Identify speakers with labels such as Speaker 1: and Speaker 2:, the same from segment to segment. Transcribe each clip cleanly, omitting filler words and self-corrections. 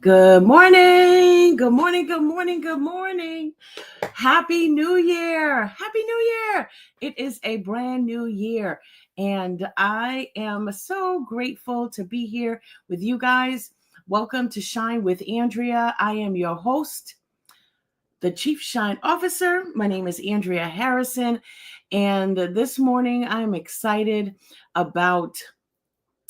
Speaker 1: Good morning. Good morning. Good morning. Good morning. Happy New Year. Happy New Year. It is a brand new year. And I am so grateful to be here with you guys. Welcome to Shine with Andrea. I am your host, the Chief Shine Officer. My name is Andrea Harrison. And this morning about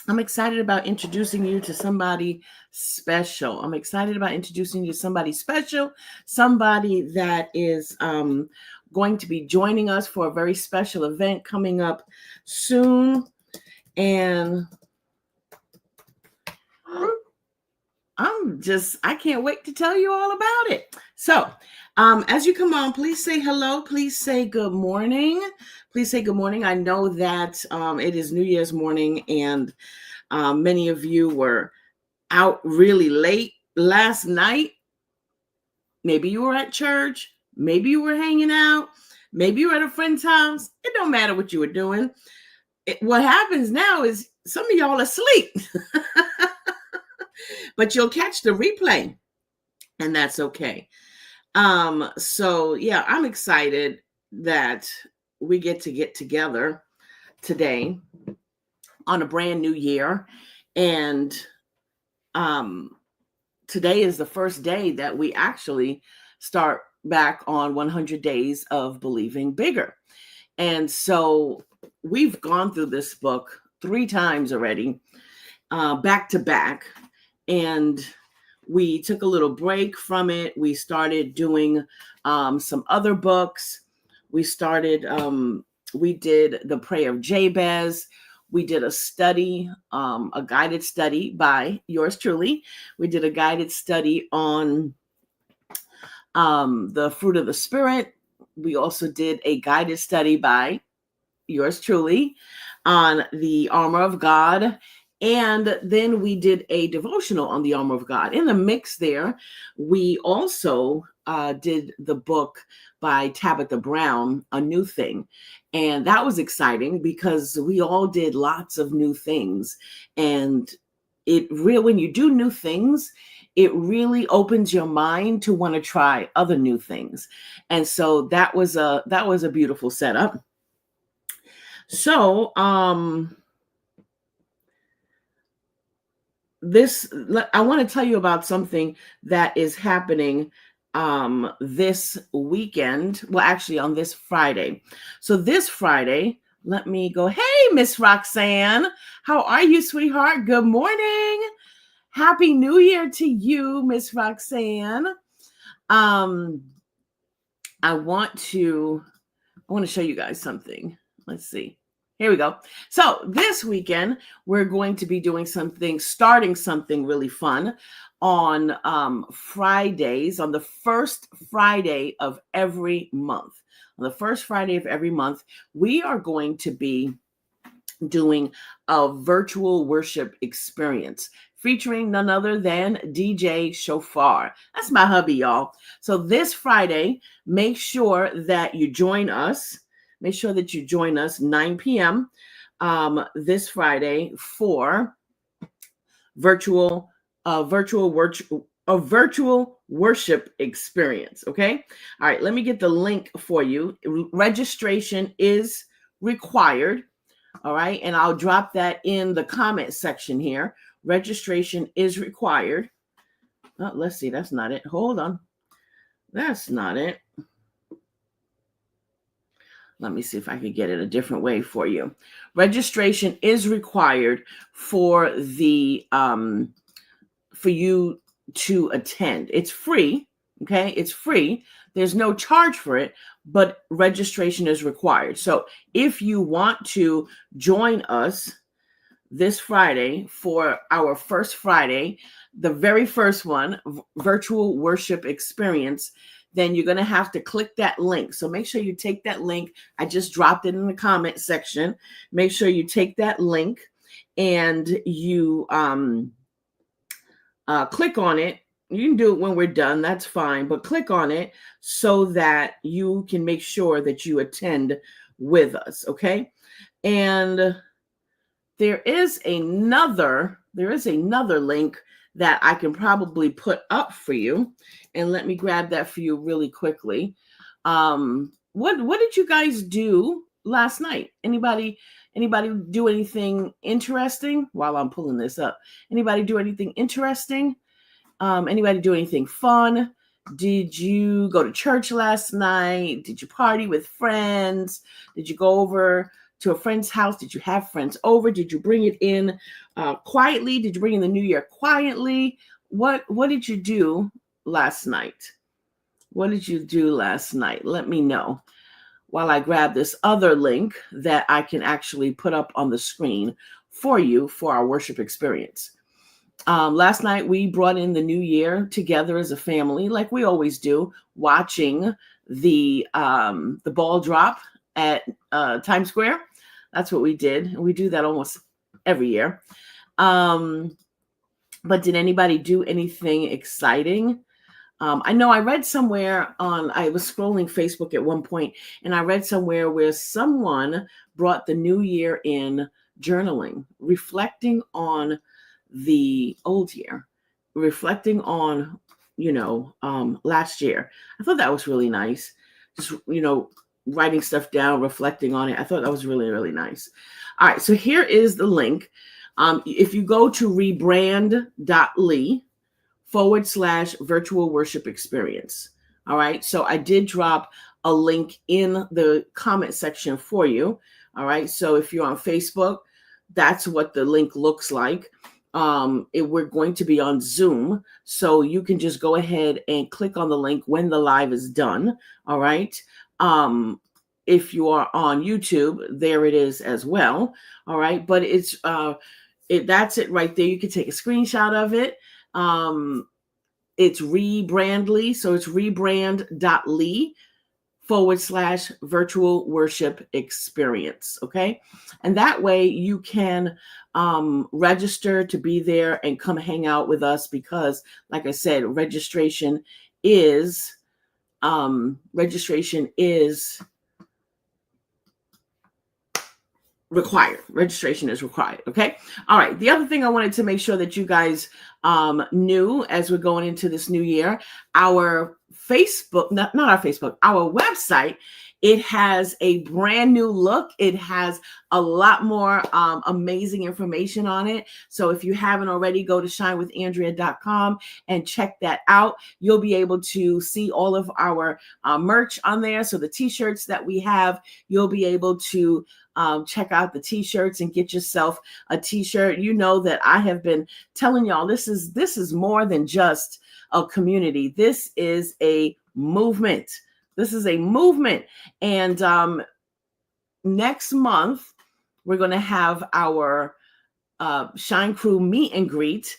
Speaker 1: I'm excited about introducing you to somebody special. I'm excited about introducing you to somebody special, somebody that is going to be joining us for a very special event coming up soon. And I can't wait to tell you all about it. So, as you come on, please say hello. Please say good morning. Please say good morning. I know that it is New Year's morning, and many of you were out really late last night. Maybe you were at church. Maybe you were hanging out. Maybe you were at a friend's house. It don't matter what you were doing. What happens now is some of y'all are asleep. But you'll catch the replay, and that's okay. So yeah, I'm excited that we get together today on a brand new year. And today is the first day that we actually start back on 100 days of believing bigger. And so we've gone through this book 3 times already, back to back. And we took a little break from it. We started doing some other books. We did the Prayer of Jabez. We did a study, a guided study by yours truly. We did a guided study on the fruit of the Spirit. We also did a guided study by yours truly on the armor of God. And then we did a devotional on the armor of God. In the mix there, we also did the book by Tabitha Brown, A New Thing. And that was exciting because we all did lots of new things. And when you do new things, it really opens your mind to want to try other new things. And so that was a beautiful setup. So, I want to tell you about something that is happening this weekend. Well, actually on this Friday. So this Friday, let me go. Hey, Miss Roxanne, how are you, sweetheart? Good morning. Happy New Year to you, Miss Roxanne. I want to show you guys something. Let's see. Here we go. So this weekend, we're going to be starting something really fun on Fridays, on the first Friday of every month. On the first Friday of every month, we are going to be doing a virtual worship experience featuring none other than DJ Shofar. That's my hubby, y'all. So this Friday, make sure that you join us. Make sure that you join us 9 p.m. This Friday for virtual worship experience. Okay. All right. Let me get the link for you. Registration is required. All right. And I'll drop that in the comment section here. Registration is required. Oh, let's see. That's not it. Hold on. That's not it. Let me see if I can get it a different way for you. Registration is required for for you to attend. It's free. Okay. It's free. There's no charge for it, but registration is required. So if you want to join us this Friday for our first Friday, the very first one, virtual worship experience, then you're going to have to click that link. So make sure you take that link. I just dropped it in the comment section. Make sure you take that link and you click on it. You can do it when we're done. That's fine. But click on it so that you can make sure that you attend with us. Okay. And there is another link that I can probably put up for you. And let me grab that for you really quickly. What did you guys do last night? Anybody do anything interesting while I'm pulling this up? Anybody do anything interesting? Anybody do anything fun? Did you go to church last night? Did you party with friends? Did you go over to a friend's house? Did you have friends over? Did you bring it in quietly? Did you bring in the new year quietly? What did you do last night? What did you do last night? Let me know while I grab this other link that I can actually put up on the screen for you for our worship experience. Last night, we brought in the new year together as a family, like we always do, watching the ball drop at Times Square. That's what we did. We do that almost every year. But did anybody do anything exciting? I know I read somewhere I was scrolling Facebook at one point, and I read somewhere where someone brought the new year in journaling, reflecting on the old year, reflecting on, last year. I thought that was really nice. Just, writing stuff down, reflecting on it. I thought that was really, really nice. All right. So here is the link. If you go to rebrand.ly/virtual worship experience. All right. So I did drop a link in the comment section for you. All right. So if you're on Facebook, that's what the link looks like. We're going to be on Zoom, so you can just go ahead and click on the link when the live is done. All right. If you are on YouTube, there it is as well. All right. But that's it right there. You can take a screenshot of it. It's Rebrandly. So it's rebrand.ly/virtual worship experience. Okay. And that way you can register to be there and come hang out with us, because like I said, registration is required. Registration is required. Okay. All right. The other thing I wanted to make sure that you guys knew as we're going into this new year, our Facebook, not our Facebook, our website, it has a brand new look. It has a lot more amazing information on it. So if you haven't already, go to shinewithandrea.com and check that out. You'll be able to see all of our merch on there. So the t-shirts that we have, you'll be able to check out the t-shirts and get yourself a t-shirt. You know that I have been telling y'all this is more than just a community. This is a movement. This is a movement. And next month, we're going to have our Shine Crew meet and greet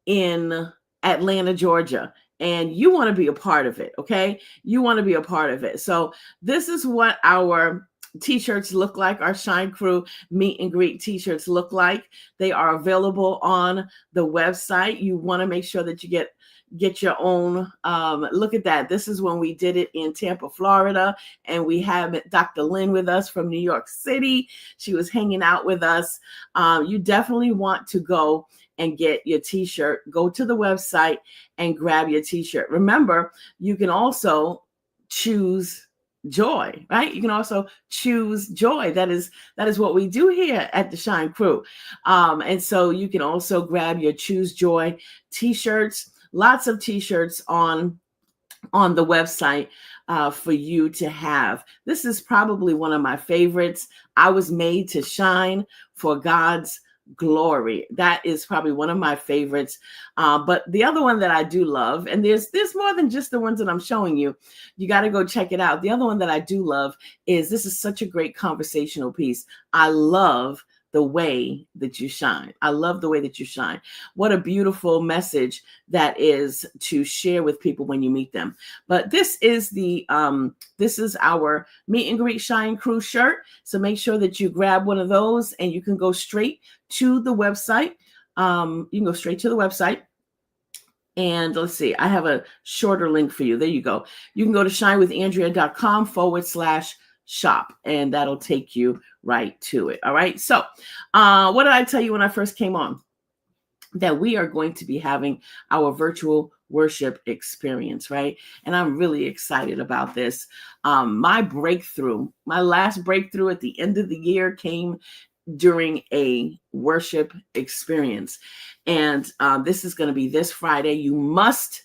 Speaker 1: in Atlanta, Georgia. And you want to be a part of it, okay? You want to be a part of it. So this is what our t-shirts look like. Our Shine Crew meet and greet t-shirts look like. They are available on the website. You want to make sure that you get your own. Look at that. This is when we did it in Tampa, Florida, and we have Dr. Lynn with us from New York City. She was hanging out with us. You definitely want to go and get your t-shirt. Go to the website and grab your t-shirt. Remember, you can also choose joy, right? You can also choose joy. That is what we do here at the Shine Crew. And so you can also grab your Choose Joy t-shirts. Lots of t-shirts on the website for you to have. This is probably one of my favorites. I was made to shine for God's glory. That is probably one of my favorites. But the other one that I do love, and there's more than just the ones that I'm showing you. You got to go check it out. The other one that I do love is, this is such a great conversational piece. I love the way that you shine. I love the way that you shine. What a beautiful message that is to share with people when you meet them. But this is our meet and greet Shine Crew shirt. So make sure that you grab one of those, and you can go straight to the website. You can go straight to the website. And let's see, I have a shorter link for you. There you go. You can go to shinewithandrea.com/shop, and that'll take you right to it. All right. So what did I tell you when I first came on? that we are going to be having our virtual worship experience, right? And I'm really excited about this. My last breakthrough at the end of the year came during a worship experience. And this is going to be this Friday. You must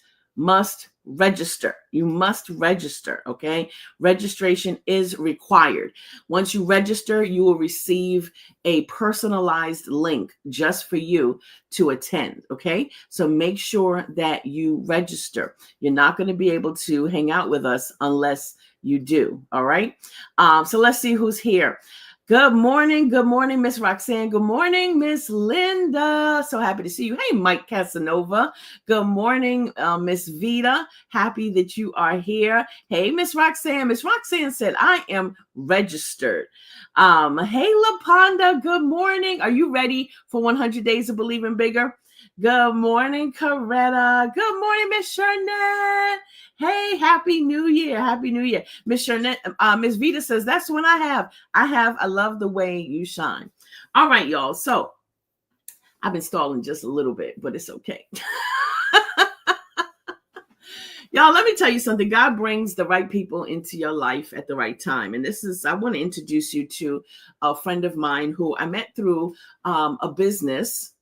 Speaker 1: register. You must register. Okay. Registration is required. Once you register, you will receive a personalized link just for you to attend. Okay. So make sure that you register. You're not going to be able to hang out with us unless you do. All right. So let's see who's here. Good morning, Miss Roxanne. Good morning, Miss Linda. So happy to see you. Hey, Mike Casanova. Good morning, Miss Vita. Happy that you are here. Hey, Miss Roxanne. Miss Roxanne said, I am registered. Hey, LaPonda. Good morning. Are you ready for 100 Days of Believing Bigger? Good morning, Coretta. Good morning, Miss Sharnette. Hey, Happy New Year. Happy New Year. Miss Sharnette, Miss Vita says, that's what I love the way you shine. All right, y'all. So I've been stalling just a little bit, but it's okay. Y'all, let me tell you something. God brings the right people into your life at the right time. And I want to introduce you to a friend of mine who I met through a business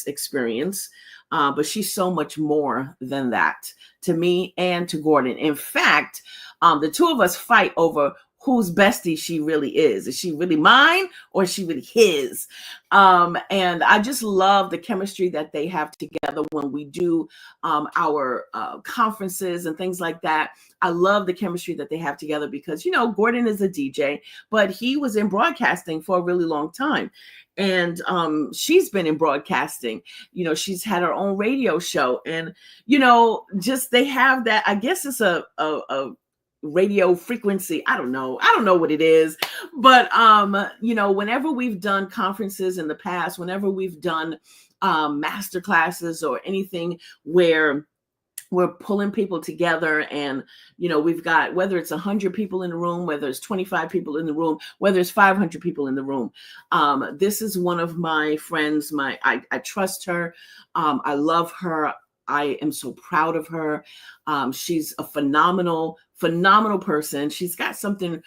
Speaker 1: experience, but she's so much more than that to me and to Gordon. In fact, the two of us fight over whose bestie she really is. Is she really mine or is she really his? And I just love the chemistry that they have together when we do our conferences and things like that. I love the chemistry that they have together because, Gordon is a DJ, but he was in broadcasting for a really long time. And she's been in broadcasting. She's had her own radio show. And, just they have that, I guess it's a radio frequency. I don't know what it is, but whenever we've done conferences in the past, whenever we've done master classes or anything where we're pulling people together and, we've got, whether it's 100 people in the room, whether it's 25 people in the room, whether it's 500 people in the room. This is one of my friends. I trust her. I love her. I am so proud of her. She's a phenomenal person. She's got something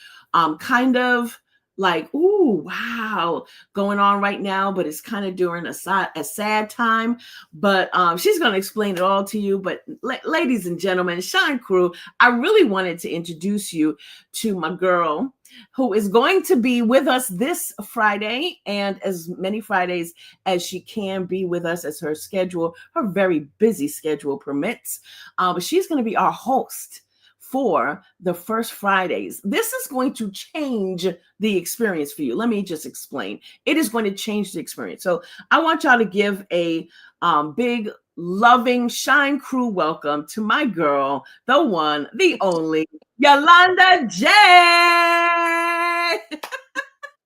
Speaker 1: kind of like, ooh, wow, going on right now, but it's kind of during a sad time. But she's going to explain it all to you. But ladies and gentlemen, Shine Crew, I really wanted to introduce you to my girl who is going to be with us this Friday and as many Fridays as she can be with us as her very busy schedule permits. But she's going to be our host for the first Fridays. This is going to change the experience for you. Let me just explain. It is going to change the experience. So I want y'all to give a big, loving Shine Crew welcome to my girl, the one, the only, Yolanda J.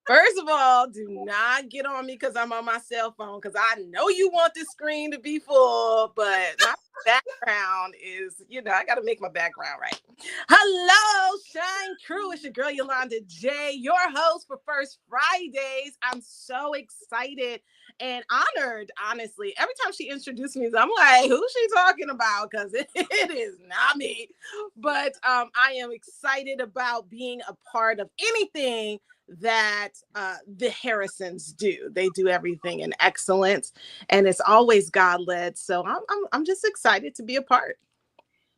Speaker 2: First of all, do not get on me because I'm on my cell phone, because I know you want the screen to be full, but my background is, I got to make my background right. Hello, Shine Crew. It's your girl, Yolanda J, your host for First Fridays. I'm so excited and honored, honestly. Every time she introduced me, I'm like, who's she talking about? Because it is not me. But I am excited about being a part of anything that the Harrisons do. They do everything in excellence, and it's always God-led. So I'm just excited to be a part.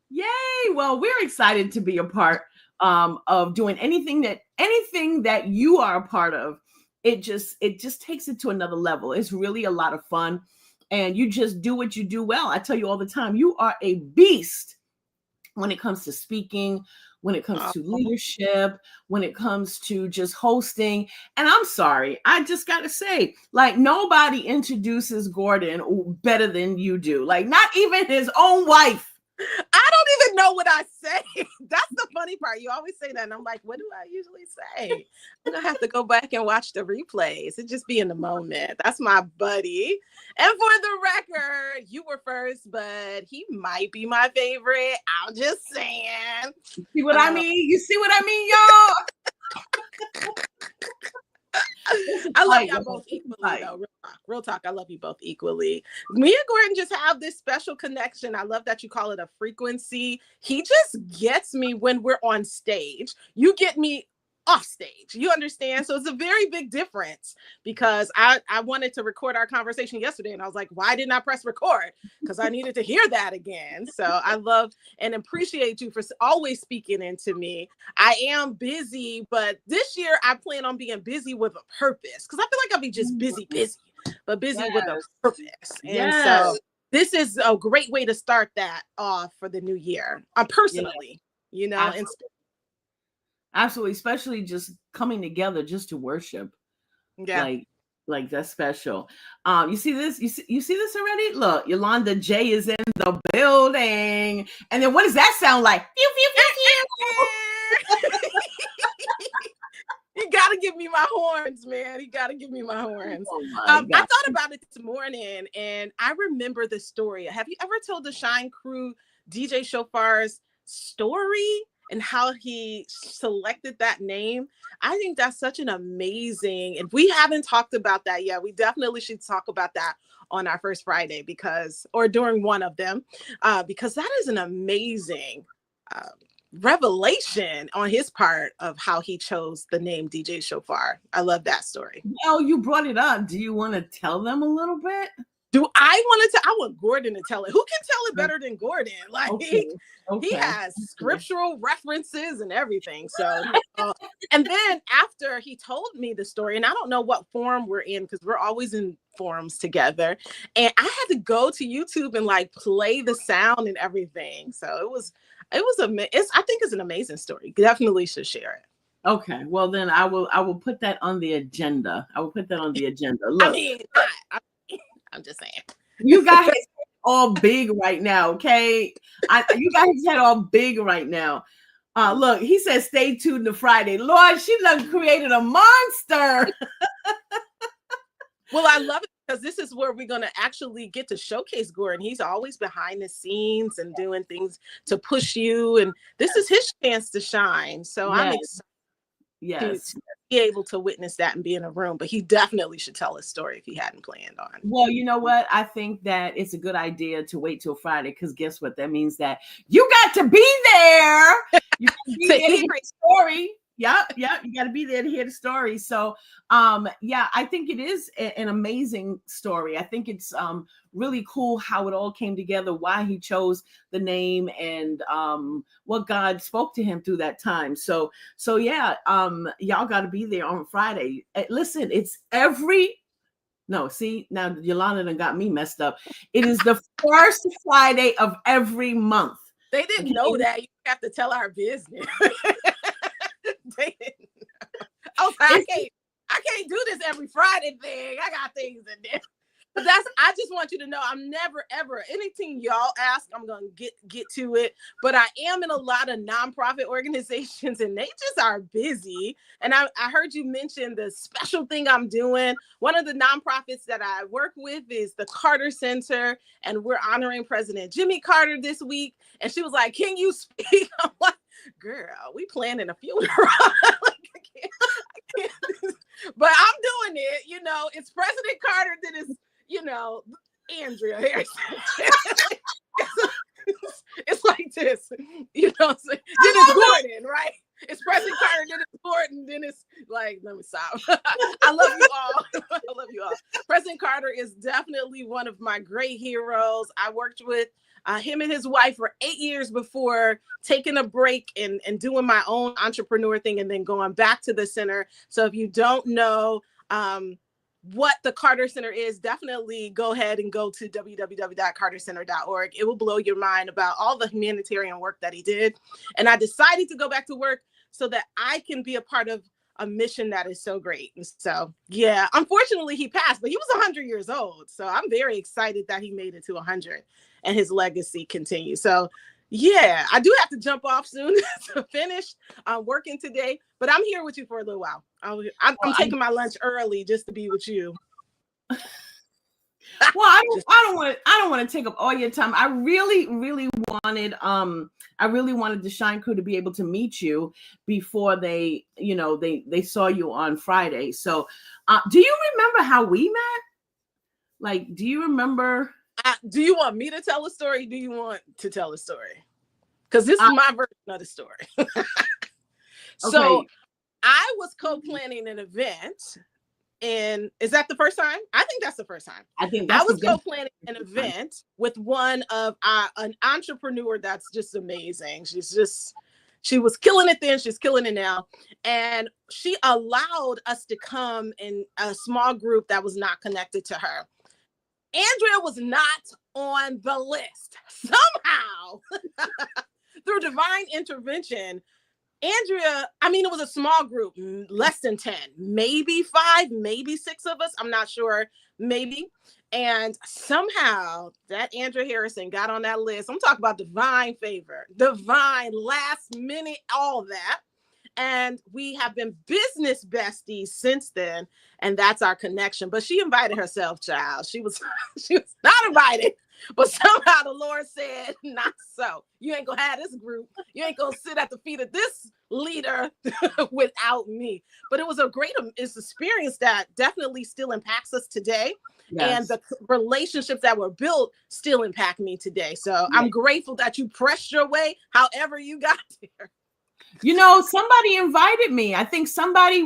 Speaker 1: Yay! Well, we're excited to be a part of doing anything that you are a part of. It just takes it to another level. It's really a lot of fun, and you just do what you do well. I tell you all the time, you are a beast when it comes to speaking, when it comes to leadership, when it comes to just hosting. And I'm sorry, I just got to say, like, nobody introduces Gordon better than you do. Like, not even his own wife.
Speaker 2: I don't even know what I say. That's the funny part. You always say that. And I'm like, what do I usually say? I'm going to have to go back and watch the replays. It just be in the moment. That's my buddy. And for the record, you were first, but he might be my favorite. I'm just saying.
Speaker 1: See what I mean? You see what I mean, y'all?
Speaker 2: I love y'all both equally, though. Real talk. I love you both equally. Me and Gordon just have this special connection. I love that you call it a frequency. He just gets me when we're on stage. You get me off stage. You understand? So it's a very big difference, because I wanted to record our conversation yesterday, and I was like, why didn't I press record? Because I needed to hear that again. So I love and appreciate you for always speaking into me. I am busy, but this year I plan on being busy with a purpose, because I feel like I'll be just busy, but busy with a purpose. And so this is a great way to start that off for the new year. Personally, you know,
Speaker 1: Absolutely. Absolutely, especially just coming together just to worship. Like that's special. You see this? You see this already? Look, Yolanda J is in the building. And then what does that sound like? Pew, pew, pew, pew.
Speaker 2: You gotta give me my horns, man. You gotta give me my horns.
Speaker 1: I
Speaker 2: thought about it this morning, and I remember the story. Have you ever told the Shine Crew DJ Shofar's story and how he selected that name? I think that's such an amazing, and we haven't talked about that yet. We definitely should talk about that on our first Friday, or during one of them, because that is an amazing revelation on his part of how he chose the name DJ Shofar. I love that story.
Speaker 1: Oh, you brought it up. Do you want to tell them a little bit?
Speaker 2: I want Gordon to tell it. Who can tell it better than Gordon? Like,
Speaker 1: okay.
Speaker 2: He has scriptural references and everything. So, and then after he told me the story, and I don't know what forum we're in, because we're always in forums together, and I had to go to YouTube and like play the sound and everything. So I think it's an amazing story. Definitely should share it.
Speaker 1: Okay, well then I will put that on the agenda. Look,
Speaker 2: I mean, I'm just saying.
Speaker 1: You guys all big right now, okay? You guys head all big right now. Look, he says stay tuned to Friday. Lord, she done created a monster.
Speaker 2: Well, I love it, because this is where we're going to actually get to showcase Gordon. He's always behind the scenes and doing things to push you, and this is his chance to shine. So I'm excited. To be able to witness that and be in a room, but he definitely should tell his story if he hadn't planned on.
Speaker 1: Well, you know what? I think that it's a good idea to wait till Friday, because guess what? That means that you got to be there. You got to be there to hear the story. Yep. You got to be there to hear the story. So, I think it is an amazing story. I think it's really cool how it all came together, why he chose the name, and what God spoke to him through that time. So y'all got to be there on Friday. Listen, it's now Yolanda done got me messed up. It is the first Friday of every month.
Speaker 2: They didn't know that. You have to tell our business. They didn't know. I can't do this every Friday thing. I got things in there. But I just want you to know, I'm never, ever, anything y'all ask, I'm going to get to it. But I am in a lot of nonprofit organizations, and they just are busy. And I heard you mention the special thing I'm doing. One of the nonprofits that I work with is the Carter Center, and we're honoring President Jimmy Carter this week. And she was like, can you speak? I'm like, girl, we planning a funeral. I can't. But I'm doing it. You know, it's President Carter that is, Andrea here. It's like this, then it's Gordon, right? It's President Carter, then it's Gordon, then it's like, let me stop. I love you all. President Carter is definitely one of my great heroes. I worked with him and his wife for 8 years before taking a break and doing my own entrepreneur thing, and then going back to the center. So if you don't know what the Carter Center is, definitely go ahead and go to www.cartercenter.org. It will blow your mind about all the humanitarian work that he did. And I decided to go back to work so that I can be a part of a mission that is so great. And so, unfortunately he passed, but he was 100 years old. So I'm very excited that he made it to 100 and his legacy continues. So I do have to jump off soon to finish working today, but I'm here with you for a little while. I'm taking my lunch early just to be with you.
Speaker 1: Well, I don't
Speaker 2: Just
Speaker 1: I don't want to I don't want to take up all your time. I really wanted the Shine Crew to be able to meet you before they saw you on Friday. So, do you remember how we met? Like, do you remember?
Speaker 2: do you want me to tell a story? Do you want to tell a story? Because this
Speaker 1: Uh,
Speaker 2: is my version of the story. So
Speaker 1: okay,
Speaker 2: I was co-planning an event. And is that the first time? I think that's the first time.
Speaker 1: I think
Speaker 2: I
Speaker 1: that's
Speaker 2: was
Speaker 1: the
Speaker 2: co-planning an event with one of an entrepreneur that's just amazing. She was killing it then. She's killing it now. And she allowed us to come in a small group that was not connected to her. Andrea was not on the list. Somehow, through divine intervention, Andrea, I mean, it was a small group, less than 10, maybe 5, maybe 6 of us. I'm not sure, maybe. And somehow that Andrea Harrison got on that list. I'm talking about divine favor, divine last minute, all that. And we have been business besties since then. And that's our connection. But she invited herself, child. She was she was not invited. But somehow the Lord said, not so. You ain't gonna have this group. You ain't gonna sit at the feet of this leader without me. But it was a great experience that definitely still impacts us today. And
Speaker 1: yes.
Speaker 2: the relationships that were built still impact me today. So
Speaker 1: Yeah.
Speaker 2: I'm grateful that you pressed your way, however you got there.
Speaker 1: Somebody invited me. I think somebody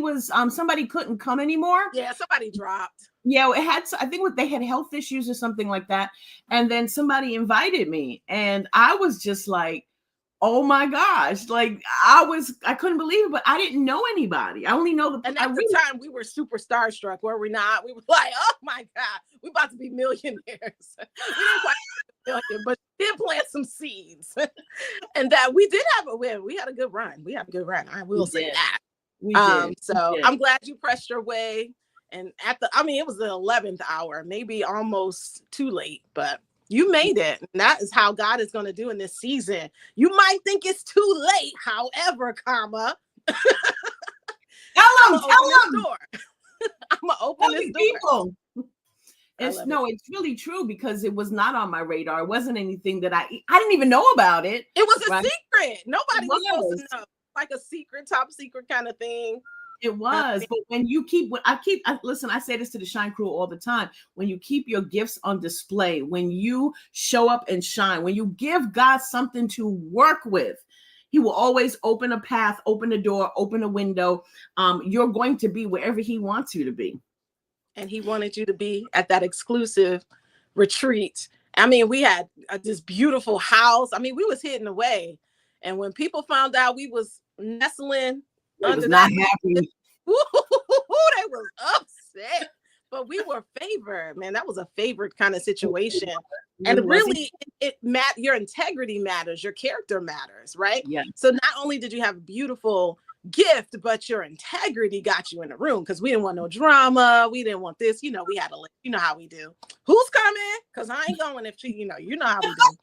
Speaker 1: couldn't come anymore.
Speaker 2: Yeah, somebody dropped.
Speaker 1: Yeah, I think they had health issues or something like that. And then somebody invited me, and I was just like, oh my gosh, like I couldn't believe it, but I didn't know anybody. I only know
Speaker 2: And at the time we were super starstruck, were we not? We were like, oh my God, we're about to be millionaires. We didn't quite million, but we did plant some seeds. And that we did have a win. We had a good run. I will say that.
Speaker 1: We did.
Speaker 2: So I'm glad you pressed your way. And it was the 11th hour, maybe almost too late, but you made it. And that is how God is going to do in this season. You might think it's too late, however,
Speaker 1: Tell them.
Speaker 2: I'm gonna open this door.
Speaker 1: People. It's really true, because it was not on my radar. It wasn't anything that I didn't even know about it.
Speaker 2: It was a secret. Nobody was supposed to know. Like a secret, top secret kind of thing.
Speaker 1: It was, but when you listen, I say this to the Shine Crew all the time. When you keep your gifts on display, when you show up and shine, when you give God something to work with, He will always open a path, open a door, open a window. You're going to be wherever He wants you to be.
Speaker 2: And He wanted you to be at that exclusive retreat. I mean, we had this beautiful house. I mean, we was hidden away. And when people found out we was nestling under
Speaker 1: not happy.
Speaker 2: They was upset. But we were favored, man. That was a favored kind of situation. And really, your integrity matters, your character matters, right?
Speaker 1: Yeah.
Speaker 2: So not only did you have a beautiful gift, but your integrity got you in the room, because we didn't want no drama. We didn't want this. We had a how we do. Who's coming? Because I ain't going if she, you know how we do.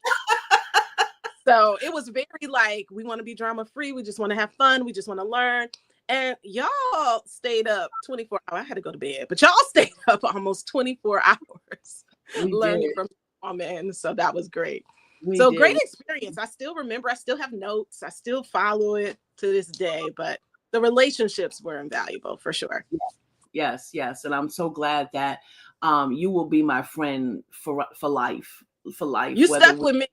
Speaker 2: So it was very like, we want to be drama free. We just want to have fun. We just want to learn. And y'all stayed up 24 hours. I had to go to bed, but y'all stayed up almost 24 hours learning from women. So that was great. Great experience. I still remember. I still have notes. I still follow it to this day. But the relationships were invaluable for sure.
Speaker 1: Yes. And I'm so glad that you will be my friend for life. For life.
Speaker 2: You stuck with me.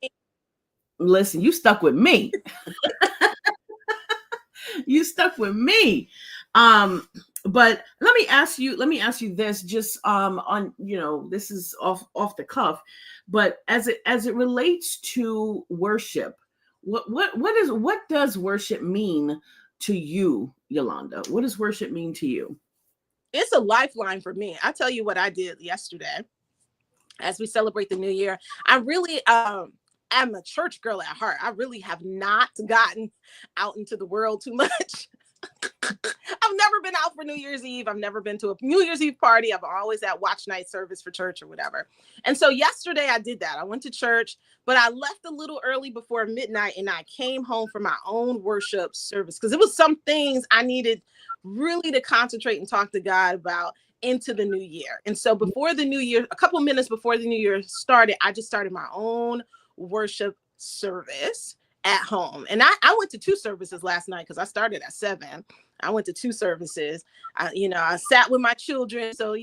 Speaker 1: Listen, you stuck with me. You stuck with me. But let me ask you this, just on, this is off the cuff, but as it relates to worship, what does worship mean to you, Yolanda? What does worship mean to you?
Speaker 2: It's a lifeline for me. I tell you what I did yesterday as we celebrate the new year. I really I'm a church girl at heart. I really have not gotten out into the world too much. I've never been out for New Year's Eve. I've never been to a New Year's Eve party. I've always at watch night service for church or whatever. And so yesterday I did that. I went to church, but I left a little early before midnight, and I came home for my own worship service, because it was some things I needed really to concentrate and talk to God about into the new year. And so before the new year, a couple minutes before the new year started, I just started my own worship service at home. And I went to 2 services last night because I started at 7. I went to 2 services. I sat with my children. So,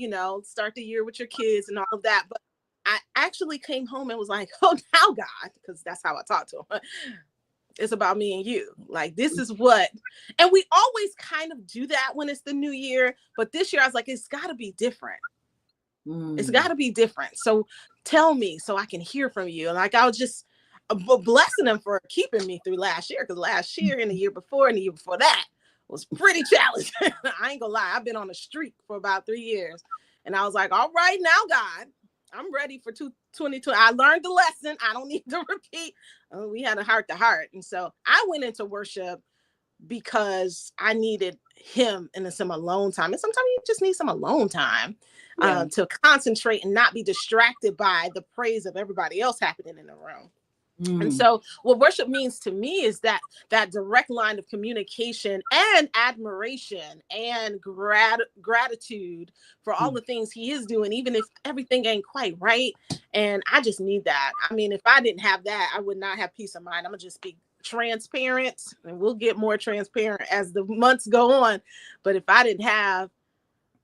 Speaker 2: start the year with your kids and all of that. But I actually came home and was like, oh, now God, because that's how I talk to him. It's about me and you. Like, this is what, and we always kind of do that when it's the new year. But this year I was like, it's got to be different. It's got to be different. So tell me so I can hear from you. And like, I was just blessing them for keeping me through last year. Because last year and the year before and the year before that was pretty challenging. I ain't gonna lie. I've been on a streak for about 3 years. And I was like, all right, now, God, I'm ready for 2022. I learned the lesson. I don't need to repeat. We had a heart to heart. And so I went into worship because I needed him and some alone time. And sometimes you just need some alone time to concentrate and not be distracted by the praise of everybody else happening in the room. And so what worship means to me is that direct line of communication and admiration and gratitude for all the things he is doing, even if everything ain't quite right. And I just need that. I mean, if I didn't have that, I would not have peace of mind. I'm gonna just be transparent, and we'll get more transparent as the months go on. But if I didn't have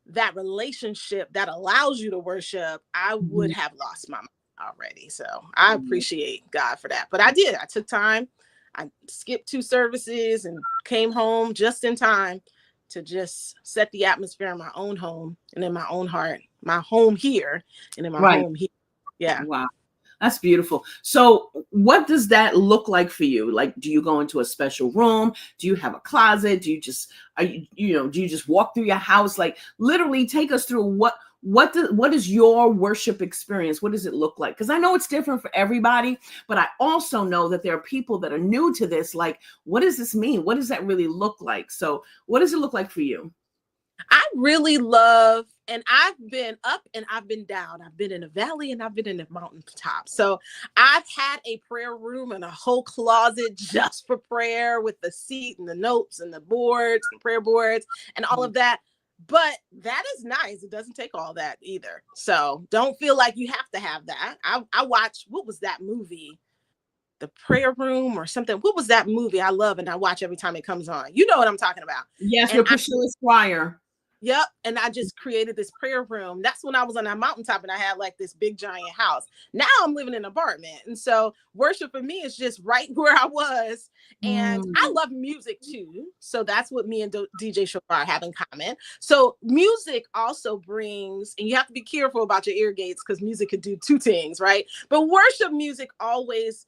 Speaker 2: that relationship that allows you to worship, I would have lost my mind already. So I appreciate God for that. But I did. I took time. I skipped 2 services and came home just in time to just set the atmosphere in my own home and in my own heart, my home here and in my home here. Yeah.
Speaker 1: Wow. That's beautiful. So what does that look like for you? Like, do you go into a special room? Do you have a closet? Do you just, do you just walk through your house? Like, literally take us through what is your worship experience? What does it look like? Because I know it's different for everybody, but I also know that there are people that are new to this. Like, what does this mean? What does that really look like? So what does it look like for you?
Speaker 2: I really love, and I've been up and I've been down. I've been in a valley and I've been in the mountaintop. So I've had a prayer room and a whole closet just for prayer with the seat and the notes and the boards, the prayer boards and all of that. But that is nice. It doesn't take all that either. So don't feel like you have to have that. I watched, what was that movie? The Prayer Room or something. What was that movie I love and I watch every time it comes on? You know what I'm talking about.
Speaker 1: Yes, with Priscilla Squire.
Speaker 2: Yep. And I just created this prayer room. That's when I was on that mountaintop and I had like this big giant house. Now I'm living in an apartment. And so worship for me is just right where I was. And I love music too. So that's what me and DJ Shofar have in common. So music also brings, and you have to be careful about your ear gates because music could do 2 things, right? But worship music always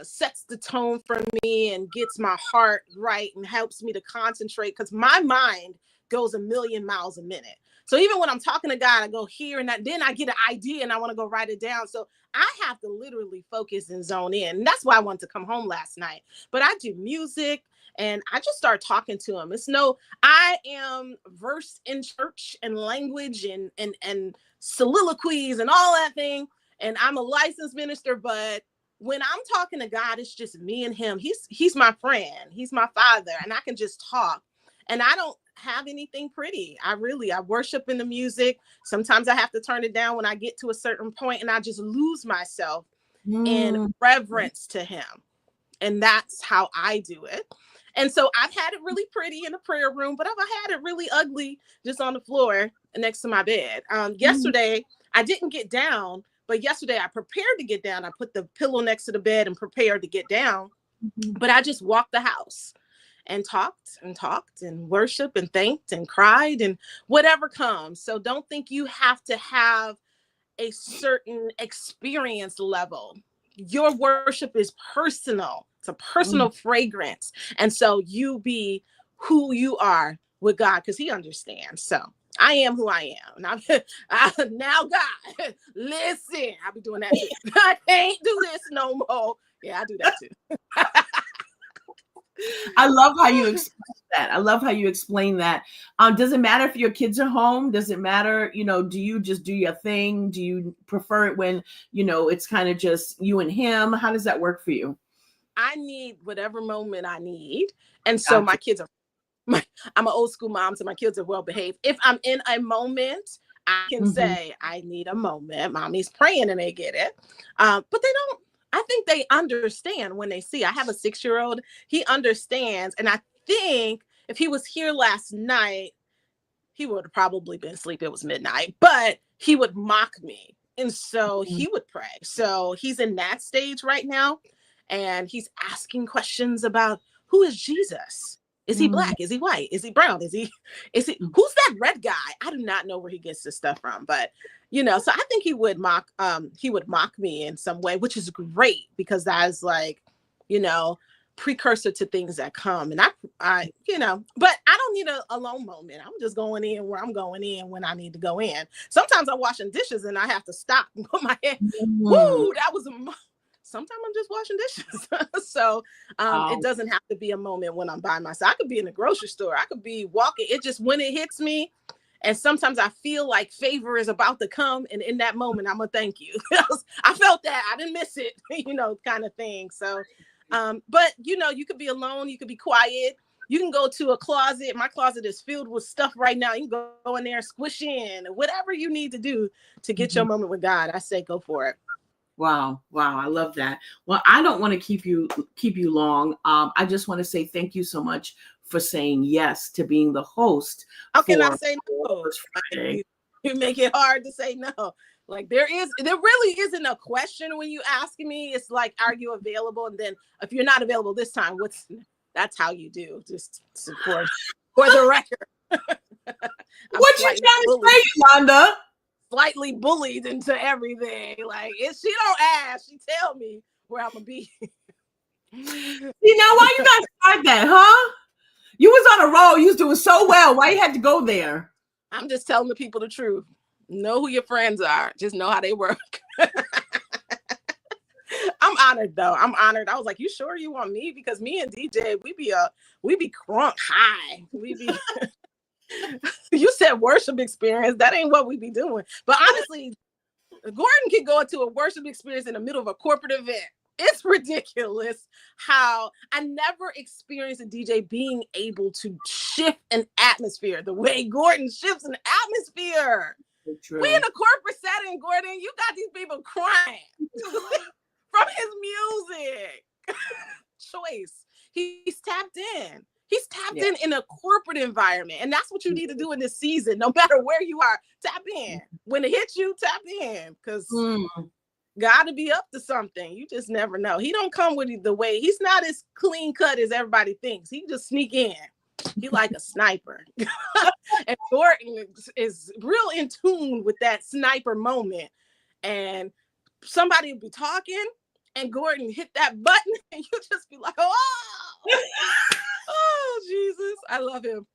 Speaker 2: sets the tone for me and gets my heart right and helps me to concentrate because my mind goes a million miles a minute. So even when I'm talking to God, I go here and then I get an idea and I want to go write it down. So I have to literally focus and zone in. And that's why I wanted to come home last night. But I do music and I just start talking to him. I am versed in church and language and soliloquies and all that thing. And I'm a licensed minister, but when I'm talking to God, it's just me and him. He's my friend. He's my father. And I can just talk. And I don't have anything pretty. I worship in the music. Sometimes I have to turn it down when I get to a certain point and I just lose myself in reverence to him. And that's how I do it. And so I've had it really pretty in the prayer room, but I've had it really ugly just on the floor next to my bed. Yesterday, I didn't get down, but yesterday I prepared to get down. I put the pillow next to the bed and prepared to get down, but I just walked the house and talked and worshiped and thanked and cried and whatever comes. So don't think you have to have a certain experience level. Your worship is personal. It's a personal fragrance. And so you be who you are with God because he understands. So I am who I am. And now God, listen, I'll be doing that too. I can't do this no more. Yeah, I do that too.
Speaker 1: I love how you explain that. Does it matter if your kids are home? Does it matter, do you just do your thing? Do you prefer it when, it's kind of just you and him? How does that work for you?
Speaker 2: I need whatever moment I need. And so my kids are I'm an old school mom, so my kids are well behaved. If I'm in a moment, I can say, I need a moment. Mommy's praying and they get it. But they don't, I think they understand when they see. I have a 6-year-old. He understands. And I think if he was here last night, he would have probably been asleep. It was midnight, but he would mock me. And so he would pray. So he's in that stage right now. And he's asking questions about, who is Jesus? Is he black? Is he white? Is he brown? Is he, who's that red guy? I do not know where he gets this stuff from, but so I think he would mock me in some way, which is great because that is like, precursor to things that come. And I but I don't need a alone moment. I'm just going in where I'm going in when I need to go in. Sometimes I'm washing dishes and I have to stop and put my head, woo, that was sometimes I'm just washing dishes. So it doesn't have to be a moment when I'm by myself. I could be in the grocery store. I could be walking. It just, when it hits me, and sometimes I feel like favor is about to come. And in that moment, I'm going to thank you. I felt that. I didn't miss it, kind of thing. So, but, you could be alone. You could be quiet. You can go to a closet. My closet is filled with stuff right now. You can go in there and squish in. Whatever you need to do to get your moment with God, I say go for it.
Speaker 1: Wow. I love that. Well, I don't want to keep you long. I just want to say thank you so much for saying yes to being the host.
Speaker 2: How can I say no? You make it hard to say no. Like there really isn't a question when you ask me. It's like, are you available? And then if you're not available this time, that's how you do. Just for the record.
Speaker 1: What you trying to say, Yolanda?
Speaker 2: Slightly bullied into everything. Like, if she don't ask, she tell me where I'm gonna be.
Speaker 1: Why you guys tried that, huh? You was on a roll. You was doing so well. Why you had to go there?
Speaker 2: I'm just telling the people the truth. Know who your friends are. Just know how they work. I'm honored though. I'm honored. I was like, you sure you want me? Because me and DJ, we be crunk high. We be you said worship experience. That ain't what we be doing. But honestly, Gordon can go into a worship experience in the middle of a corporate event. It's ridiculous how I never experienced a DJ being able to shift an atmosphere the way Gordon shifts an atmosphere.
Speaker 1: True.
Speaker 2: We in a corporate setting, Gordon. You got these people crying from his music. Choice. He's tapped in. He's tapped in a corporate environment. And that's what you need to do in this season. No matter where you are, tap in. When it hits you, tap in. Because God to be up to something. You just never know. He don't come with the way. He's not as clean cut as everybody thinks. He just sneak in. He like a sniper. And Gordon is real in tune with that sniper moment. And somebody will be talking and Gordon hit that button and you just be like, oh, Jesus. I love him.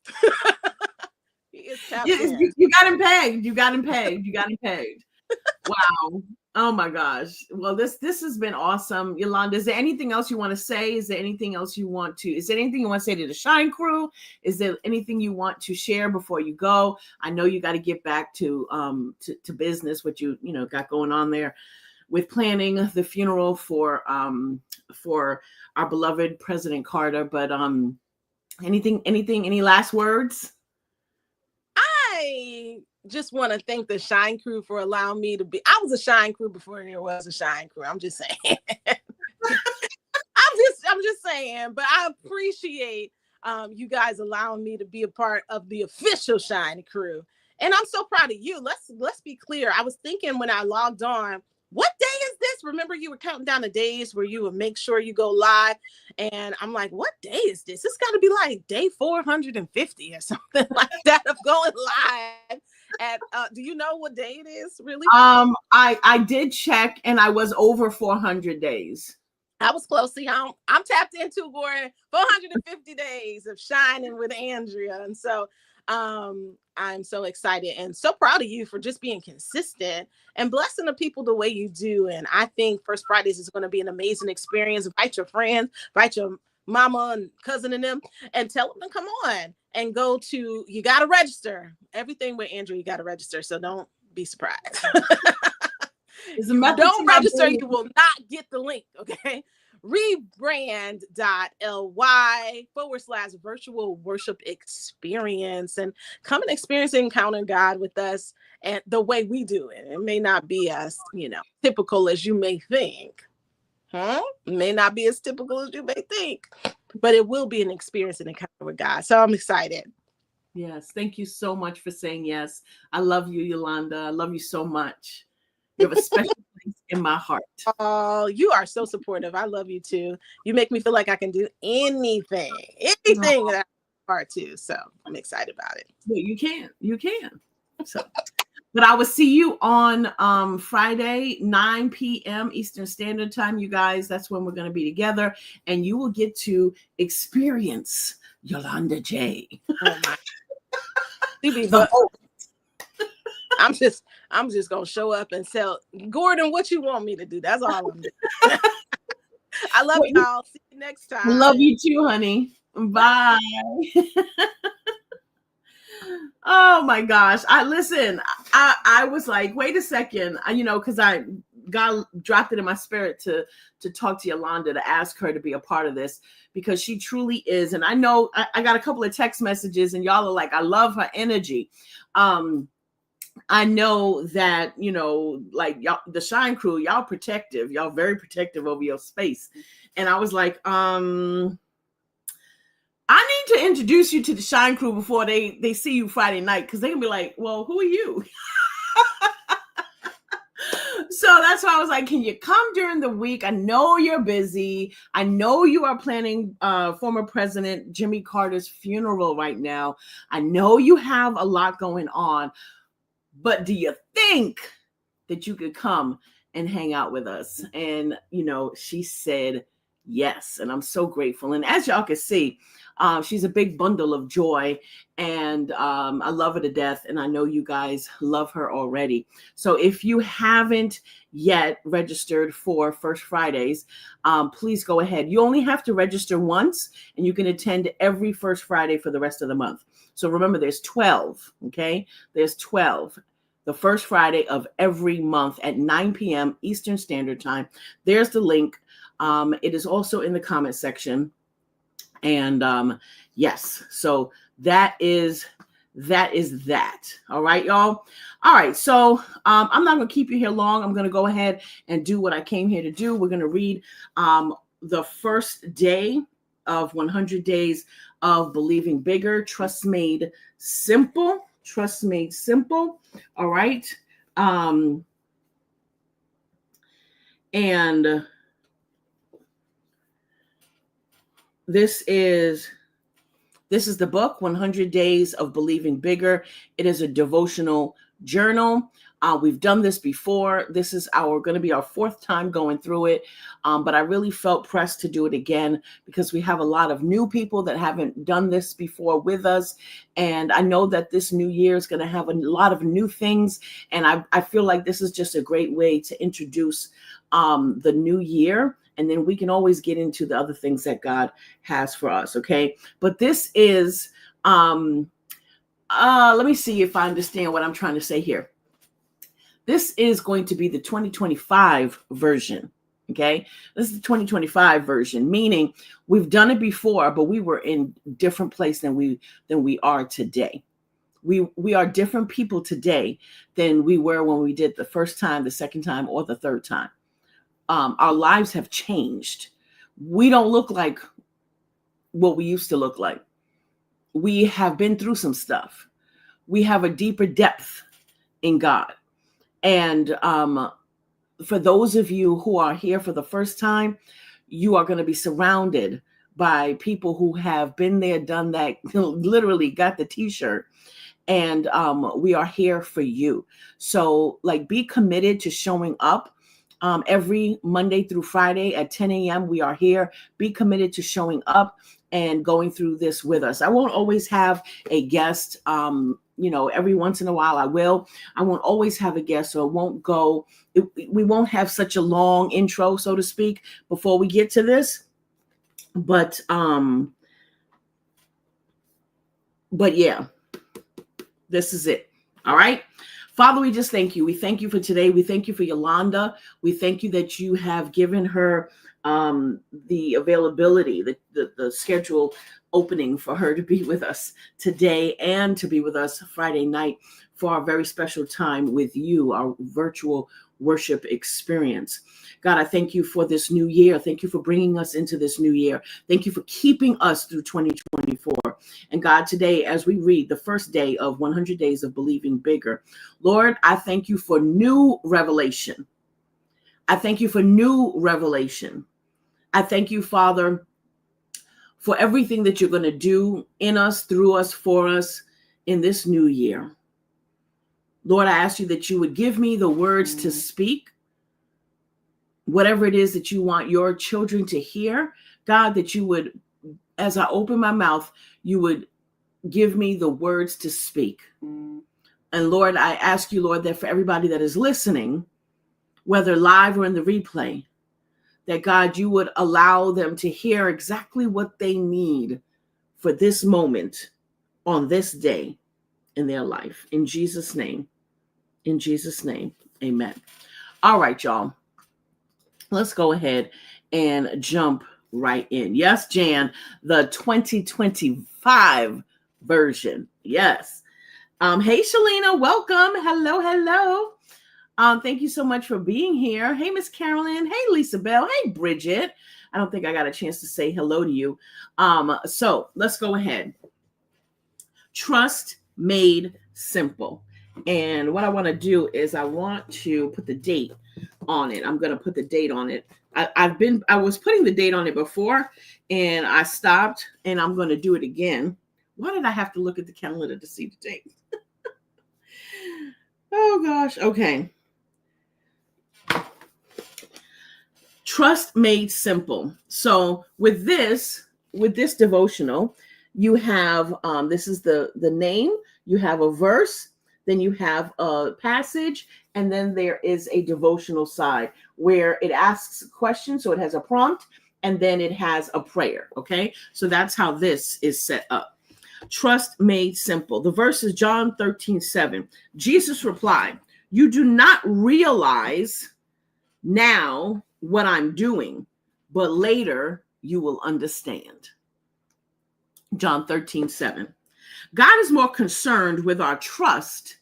Speaker 2: He is tapped in.
Speaker 1: You got him pegged. Wow. Oh my gosh. Well, this has been awesome. Yolanda, is there anything else you want to say? Is there anything you want to say to the Shine crew? Is there anything you want to share before you go? I know you got to get back to business, what you got going on there with planning the funeral for our beloved President Carter. But any last words?
Speaker 2: I just want to thank the Shine crew for allowing me to be. I was a Shine crew before there was a Shine crew. I'm just saying. I'm just saying, but I appreciate you guys allowing me to be a part of the official Shine crew. And I'm so proud of you. Let's be clear. I was thinking when I logged on, what day is this? Remember, you were counting down the days where you would make sure you go live. And I'm like, what day is this? It's got to be like day 450 or something like that of going live. At do you know what day it is, really?
Speaker 1: I did check and I was over 400 days.
Speaker 2: I was close. See, I'm tapped into, Gordon, 450 days of shining with Andrea. And so I'm so excited and so proud of you for just being consistent and blessing the people the way you do. And I think First Fridays is going to be an amazing experience. Invite your friends, invite your mama and cousin and them, and tell them to come on and go to, you got to register. Everything with Andrea, you got to register. So don't be surprised. Don't register, you will not get the link. Okay. rebrand.ly/virtual worship experience, and come and experience and encounter God with us and the way we do it. It may not be as, typical as you may think. It may not be as typical as you may think, but it will be an experience and encounter with God. So I'm excited.
Speaker 1: Yes. Thank you so much for saying yes. I love you, Yolanda. I love you so much. You have a special place in my heart.
Speaker 2: Oh, you are so supportive. I love you too. You make me feel like I can do anything that I part too. So I'm excited about it.
Speaker 1: Well, you can. So, but I will see you on Friday, 9 p.m. Eastern Standard Time, you guys. That's when we're going to be together, and you will get to experience Yolanda J.
Speaker 2: Oh my. I'm just gonna show up and tell Gordon what you want me to do. That's all I'm doing. I love y'all. See you next time.
Speaker 1: Love you too, honey. Bye. Oh my gosh. I was like, wait a second, because God dropped it in my spirit to talk to Yolanda, to ask her to be a part of this, because she truly is. And I know I got a couple of text messages and y'all are like, I love her energy. I know that, like y'all, the Shine Crew, y'all protective, y'all very protective over your space. And I was like, I need to introduce you to the Shine Crew before they see you Friday night, because they can be like, well, who are you? So that's why I was like, can you come during the week? I know you're busy. I know you are planning former President Jimmy Carter's funeral right now. I know you have a lot going on, but do you think that you could come and hang out with us? And, she said yes. And I'm so grateful. And as y'all can see, she's a big bundle of joy, and I love her to death. And I know you guys love her already. So if you haven't yet registered for First Fridays, please go ahead. You only have to register once, and you can attend every First Friday for the rest of the month. So remember, there's 12. Okay. There's 12. The first Friday of every month at 9 p.m. Eastern Standard Time. There's the link. It is also in the comment section. And yes, so that is that. All right, y'all. All right, so I'm not going to keep you here long. I'm going to go ahead and do what I came here to do. We're going to read the first day of 100 Days of Believing Bigger, Trust Made Simple. Trust Made Simple. All right. And this is the book, 100 Days of Believing Bigger. It is a devotional journal. We've done this before. This is going to be our fourth time going through it. But I really felt pressed to do it again, because we have a lot of new people that haven't done this before with us. And I know that this new year is going to have a lot of new things. And I feel like this is just a great way to introduce the new year. And then we can always get into the other things that God has for us. Okay. But this is, let me see if I understand what I'm trying to say here. This is going to be the 2025 version. Okay. This is the 2025 version, meaning we've done it before, but we were in a different place than we are today. We are different people today than we were when we did the first time, the second time, or the third time. Our lives have changed. We don't look like what we used to look like. We have been through some stuff. We have a deeper depth in God. And for those of you who are here for the first time, you are going to be surrounded by people who have been there, done that, literally got the t-shirt. And we are here for you. So be committed to showing up. Every Monday through Friday at 10 a.m. we are here. Be committed to showing up and going through this with us. I won't always have a guest. Every once in a while I will. I won't always have a guest, so we won't have such a long intro, so to speak, before we get to this. But yeah, this is it. All right. Father, we just thank you. We thank you for today. We thank you for Yolanda. We thank you that you have given her the availability, the schedule opening for her to be with us today and to be with us Friday night for our very special time with you, our virtual worship experience. God, I thank you for this new year. Thank you for bringing us into this new year. Thank you for keeping us through 2024. And God, today, as we read the first day of 100 Days of Believing Bigger, Lord, I thank you for new revelation. I thank you for new revelation. I thank you, Father, for everything that you're going to do in us, through us, for us in this new year. Lord, I ask you that you would give me the words to speak, whatever it is that you want your children to hear. God, that you would, as I open my mouth, you would give me the words to speak. And Lord, I ask you, Lord, that for everybody that is listening, whether live or in the replay, that God, you would allow them to hear exactly what they need for this moment on this day in their life. In Jesus' name, amen. All right, y'all. Let's go ahead and jump right in. Yes, Jan, the 2025 version. Yes. Hey, Shalina, welcome. Hello. Thank you so much for being here. Hey, Miss Carolyn. Hey, Lisa Bell. Hey, Bridget. I don't think I got a chance to say hello to you. So let's go ahead. Trust made simple. And what I want to do is I want to put the date on it. I'm going to put the date on it. I was putting the date on it before and I stopped, and I'm going to do it again. Why did I have to look at the calendar to see the date? Oh gosh. Okay. Trust made simple. So with this devotional, you have, this is the name, you have a verse, then you have a passage, and then there is a devotional side where it asks a question. So it has a prompt, and then it has a prayer. Okay. So that's how this is set up. Trust made simple. The verse is John 13:7. Jesus replied, "You do not realize now what I'm doing, but later you will understand." John 13:7. God is more concerned with our trust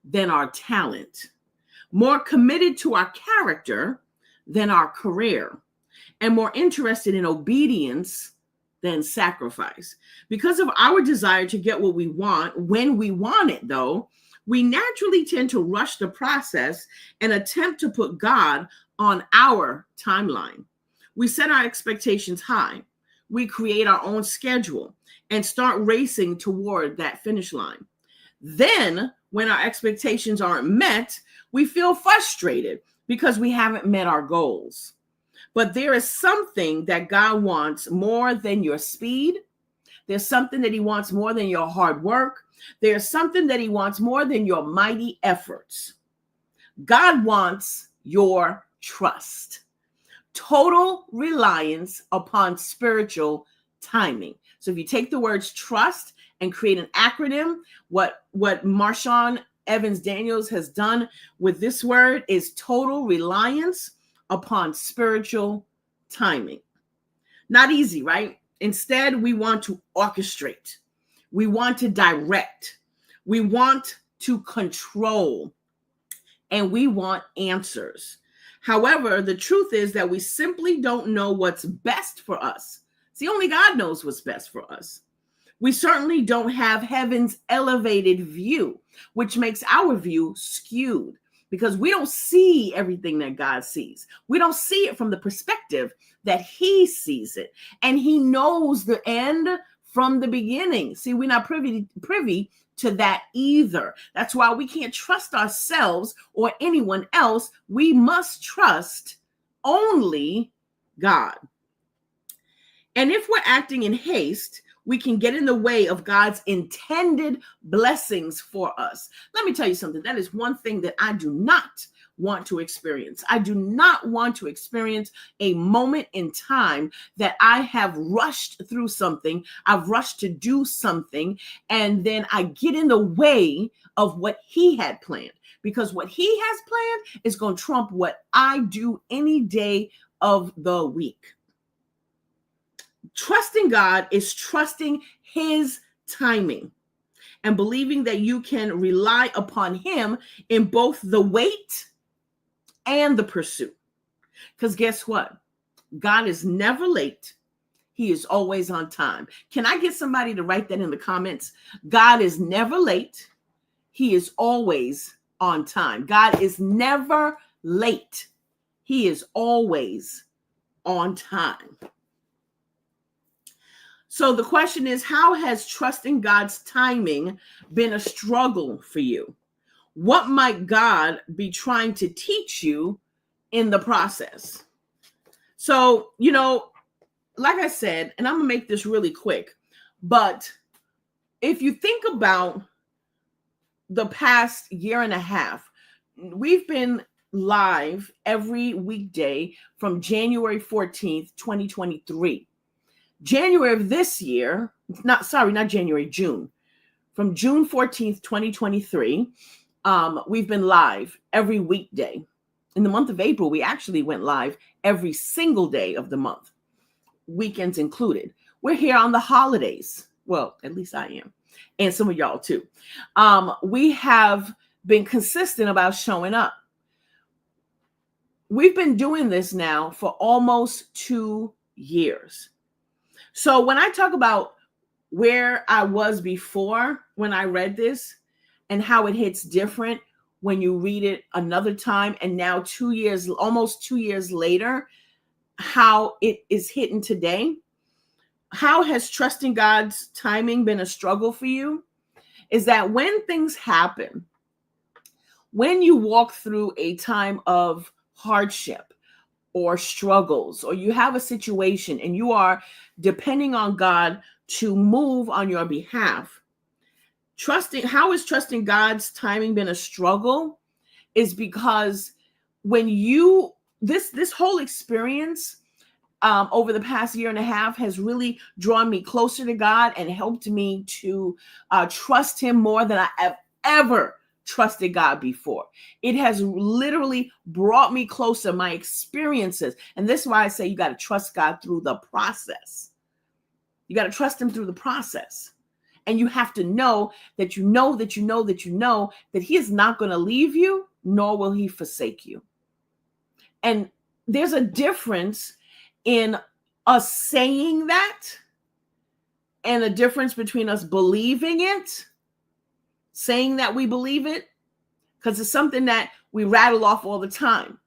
Speaker 1: than our talent, more committed to our character than our career, and more interested in obedience than sacrifice. Because of our desire to get what we want when we want it, though, we naturally tend to rush the process and attempt to put God on our timeline. We set our expectations high. We create our own schedule and start racing toward that finish line. Then, when our expectations aren't met, we feel frustrated because we haven't met our goals. But there is something that God wants more than your speed. There's something that he wants more than your hard work. There's something that he wants more than your mighty efforts. God wants your trust. Total reliance upon spiritual timing. So if you take the words trust and create an acronym, what Marshawn Evans Daniels has done with this word is total reliance upon spiritual timing. Not easy, right? Instead, we want to orchestrate. We want to direct. We want to control. And we want answers. However, the truth is that we simply don't know what's best for us. See, only God knows what's best for us. We certainly don't have heaven's elevated view, which makes our view skewed because we don't see everything that God sees. We don't see it from the perspective that he sees it. And he knows the end from the beginning. See, we're not privy to that either. That's why we can't trust ourselves or anyone else. We must trust only God. And if we're acting in haste, we can get in the way of God's intended blessings for us. Let me tell you something. That is one thing that I do not want to experience. I do not want to experience a moment in time that I have rushed through something. I've rushed to do something, and then I get in the way of what he had planned. Because what he has planned is going to trump what I do any day of the week. Trusting God is trusting his timing and believing that you can rely upon him in both the wait and the pursuit. Because guess what? God is never late. He is always on time. Can I get somebody to write that in the comments? God is never late. He is always on time. God is never late. He is always on time. So the question is, how has trusting God's timing been a struggle for you? What might God be trying to teach you in the process? So, like I said, and I'm going to make this really quick, but if you think about the past year and a half, we've been live every weekday from January 14th, 2023. January of this year, not January, June. From June 14th, 2023, we've been live every weekday. In the month of April, we actually went live every single day of the month, weekends included. We're here on the holidays. Well, at least I am. And some of y'all too. We have been consistent about showing up. We've been doing this now for almost 2 years. So when I talk about where I was before when I read this and how it hits different when you read it another time, and now almost 2 years later, how it is hitting today. How has trusting God's timing been a struggle for you? Is that when things happen, when you walk through a time of hardship or struggles, or you have a situation and you are depending on God to move on your behalf, how has trusting God's timing been a struggle? Is because when this whole experience over the past year and a half has really drawn me closer to God and helped me to trust him more than I have ever trusted God before. It has literally brought me closer, my experiences. And this is why I say you got to trust God through the process. You got to trust him through the process. And you have to know that that he is not going to leave you, nor will he forsake you. And there's a difference in us saying that and a difference between us believing it, saying that we believe it, because it's something that we rattle off all the time.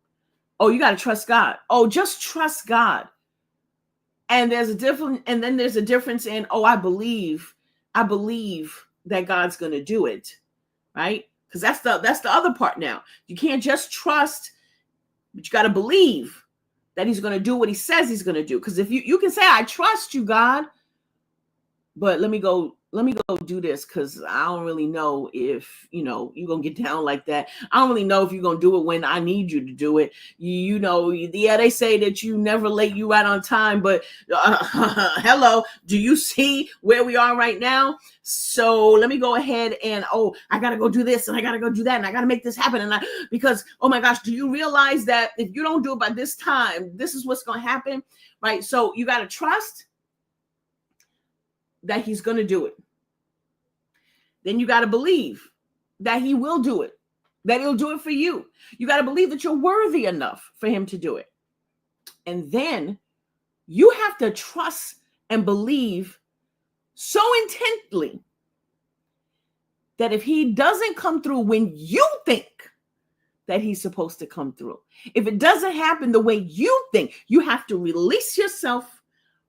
Speaker 1: Oh, you got to trust God. Oh, just trust God. And there's a difference in, oh, I believe that God's going to do it, right? Because that's the other part now. You can't just trust, but you got to believe that he's going to do what he says he's going to do. Because if you can say, I trust you, God, but let me go do this, because I don't really know if, you're going to get down like that. I don't really know if you're going to do it when I need you to do it. Yeah, they say that you never late, you right on time, but hello, do you see where we are right now? So let me go ahead and, I got to go do this and I got to go do that and I got to make this happen. Because, oh my gosh, do you realize that if you don't do it by this time, this is what's going to happen, right? So you got to trust that he's going to do it. Then you got to believe that he will do it, that he'll do it for you. You got to believe that you're worthy enough for him to do it. And then you have to trust and believe so intently that if he doesn't come through when you think that he's supposed to come through, if it doesn't happen the way you think, you have to release yourself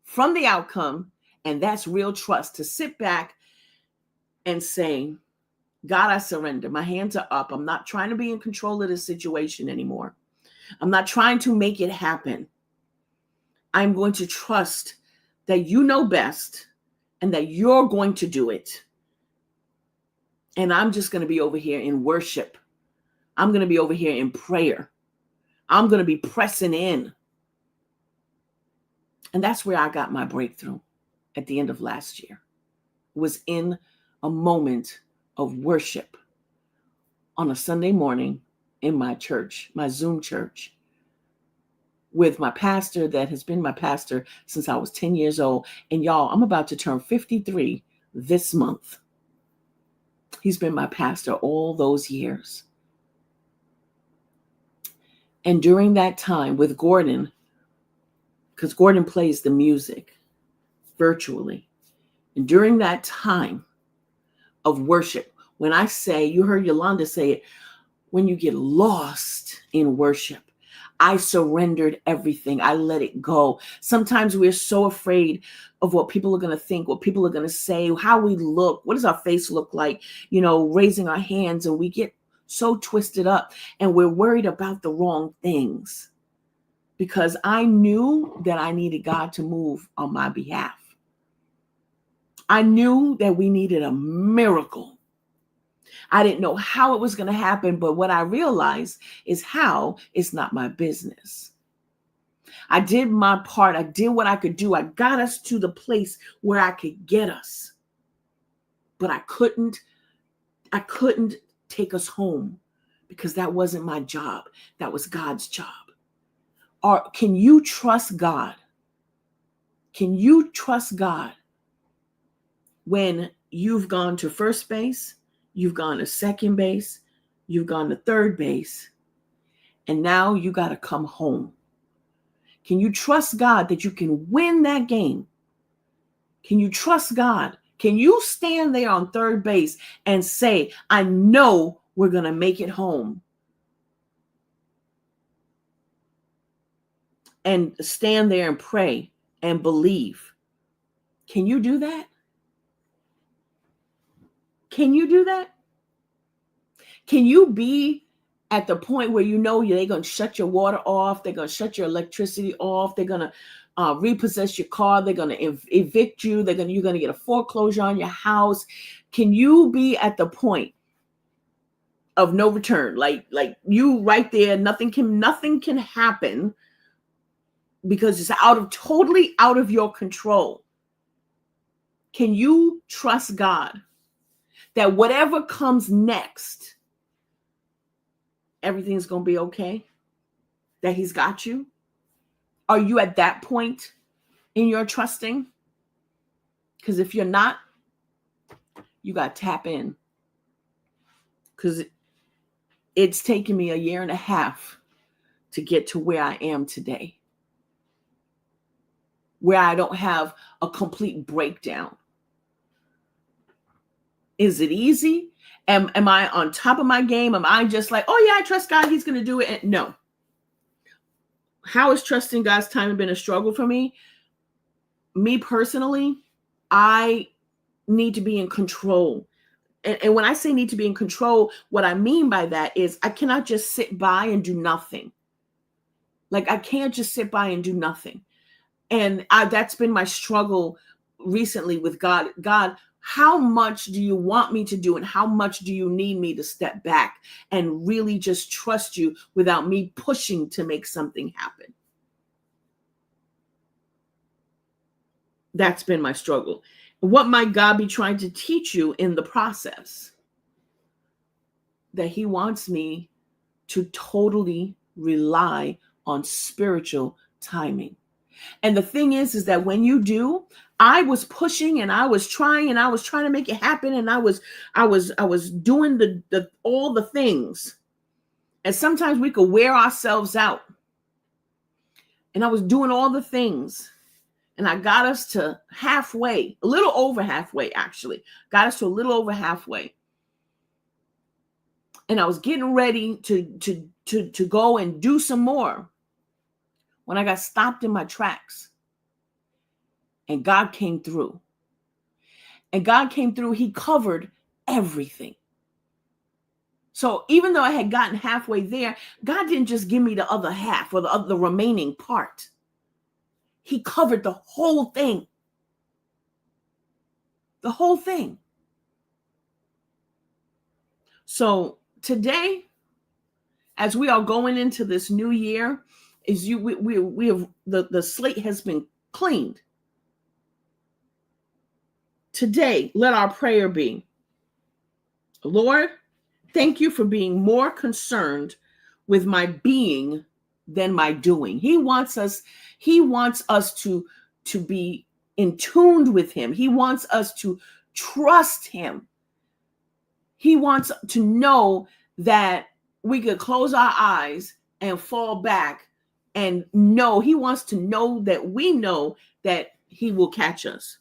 Speaker 1: from the outcome. And that's real trust, to sit back and say, God, I surrender. My hands are up. I'm not trying to be in control of this situation anymore. I'm not trying to make it happen. I'm going to trust that you know best and that you're going to do it. And I'm just going to be over here in worship. I'm going to be over here in prayer. I'm going to be pressing in. And that's where I got my breakthrough at the end of last year. It was in a moment of worship on a Sunday morning in my church, my Zoom church, with my pastor that has been my pastor since I was 10 years old. And y'all, I'm about to turn 53 this month. He's been my pastor all those years. And during that time with Gordon, because Gordon plays the music virtually, and during that time of worship, when I say, you heard Yolanda say it, when you get lost in worship, I surrendered everything. I let it go. Sometimes we're so afraid of what people are going to think, what people are going to say, how we look, what does our face look like, raising our hands, and we get so twisted up and we're worried about the wrong things, because I knew that I needed God to move on my behalf. I knew that we needed a miracle. I didn't know how it was going to happen, but what I realized is how it's not my business. I did my part. I did what I could do. I got us to the place where I could get us. But I couldn't take us home, because that wasn't my job. That was God's job. Or can you trust God? Can you trust God when you've gone to first base, you've gone to second base, you've gone to third base, and now you got to come home? Can you trust God that you can win that game? Can you trust God? Can you stand there on third base and say, I know we're going to make it home? And stand there and pray and believe. Can you do that? Can you do that? Can you be at the point where they're going to shut your water off, they're going to shut your electricity off, they're going to repossess your car, they're going to evict you, you're going to get a foreclosure on your house? Can you be at the point of no return, like you right there, nothing can happen, because it's totally out of your control? Can you trust God that whatever comes next, everything's going to be okay? That he's got you? Are you at that point in your trusting? Because if you're not, you got to tap in. Because it's taken me 1.5 years to get to where I am today, where I don't have a complete breakdown. Is it easy? Am I on top of my game? Am I just like, oh yeah, I trust God, he's going to do it? And no. How has trusting God's timing been a struggle for me? Me personally, I need to be in control. And when I say need to be in control, what I mean by that is I cannot just sit by and do nothing. Like, I can't just sit by and do nothing. And that's been my struggle recently with God. God, how much do you want me to do? And how much do you need me to step back and really just trust you without me pushing to make something happen? That's been my struggle. What might God be trying to teach you in the process? That he wants me to totally rely on spiritual timing. And the thing is that when you do, I was pushing and I was trying to make it happen, and I was doing the all the things. And sometimes we could wear ourselves out. And I was doing all the things. And I got us to halfway, a little over halfway, actually. Got us to a little over halfway. And I was getting ready to go and do some more when I got stopped in my tracks. And God came through. And God came through. He covered everything. So even though I had gotten halfway there, God didn't just give me the other half or the remaining part. He covered the whole thing. The whole thing. So today, as we are going into this new year, we have the slate has been cleaned. Today, let our prayer be, Lord, thank you for being more concerned with my being than my doing. He wants us to be in tune with him. He wants us to trust him. He wants to know that we could close our eyes and fall back and know. He wants to know that we know that he will catch us.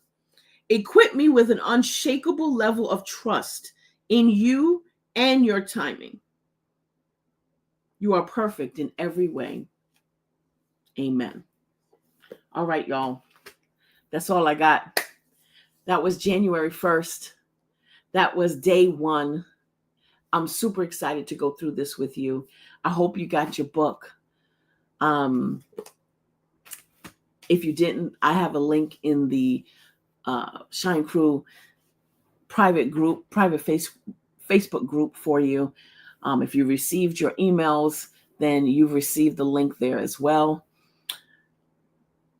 Speaker 1: Equip me with an unshakable level of trust in you and your timing. You are perfect in every way. Amen. All right, y'all. That's all I got. That was January 1st. That was day 1. I'm super excited to go through this with you. I hope you got your book. If you didn't, I have a link in the Shine Crew private Facebook group for you. If you received your emails, then you've received the link there as well.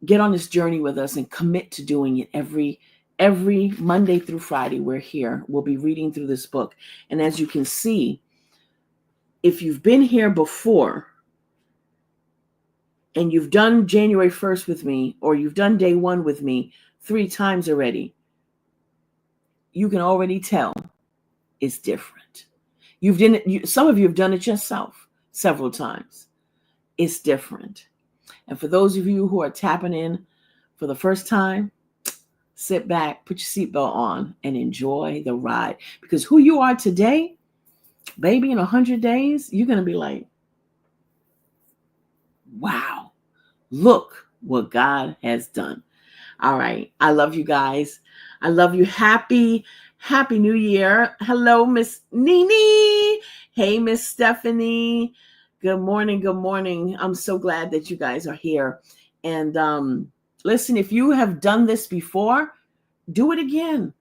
Speaker 1: Get on this journey with us and commit to doing it every Monday through Friday. We're here. We'll be reading through this book. And as you can see, if you've been here before and you've done January 1st with me, or you've done day 1 with me 3 times already, you can already tell it's different. Some of you have done it yourself several times. It's different. And for those of you who are tapping in for the first time, sit back, put your seatbelt on, and enjoy the ride. Because who you are today, baby, in 100 days, you're going to be like, wow, look what God has done. All right. I love you guys. I love you. Happy New Year. Hello, Miss Nini. Hey, Miss Stephanie. Good morning. Good morning. I'm so glad that you guys are here. And listen, if you have done this before, do it again.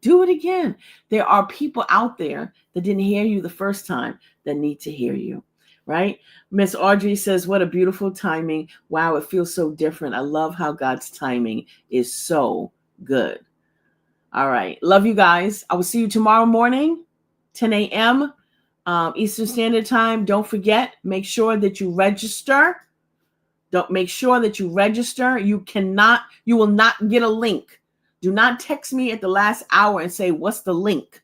Speaker 1: Do it again. There are people out there that didn't hear you the first time that need to hear you, right? Miss Audrey says, what a beautiful timing. Wow, it feels so different. I love how God's timing is so good. All right. Love you guys. I will see you tomorrow morning, 10 a.m. Eastern Standard Time. Don't forget, make sure that you register. Make sure that you register. You will not get a link. Do not text me at the last hour and say, what's the link?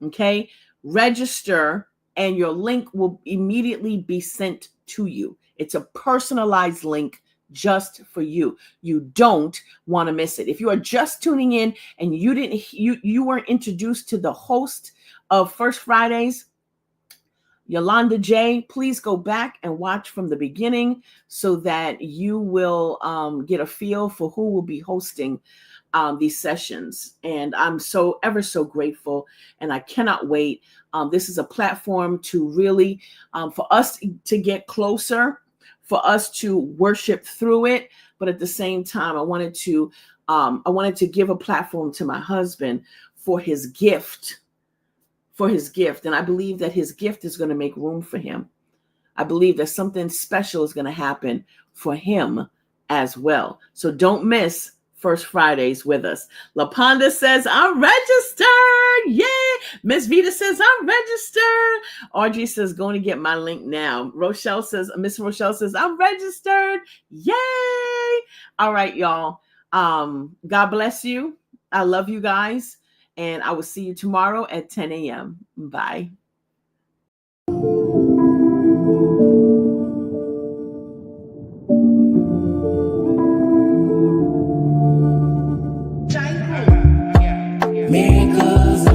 Speaker 1: Okay. Register and your link will immediately be sent to you. It's a personalized link just for you. You don't want to miss it. If you are just tuning in and you weren't introduced to the host of First Fridays, Yolanda J, please go back and watch from the beginning so that you will get a feel for who will be hosting these sessions. And I'm so ever so grateful, and I cannot wait. This is a platform to really, for us to get closer, for us to worship through it. But at the same time, I wanted to give a platform to my husband for his gift. And I believe that his gift is going to make room for him. I believe that something special is going to happen for him as well. So don't miss First Fridays with us. LaPonda says, I'm registered. Yay. Miss Vita says, I'm registered. Audrey says, going to get my link now. Miss Rochelle says, I'm registered. Yay. All right, y'all. God bless you. I love you guys. And I will see you tomorrow at 10 a.m. Bye. Miracles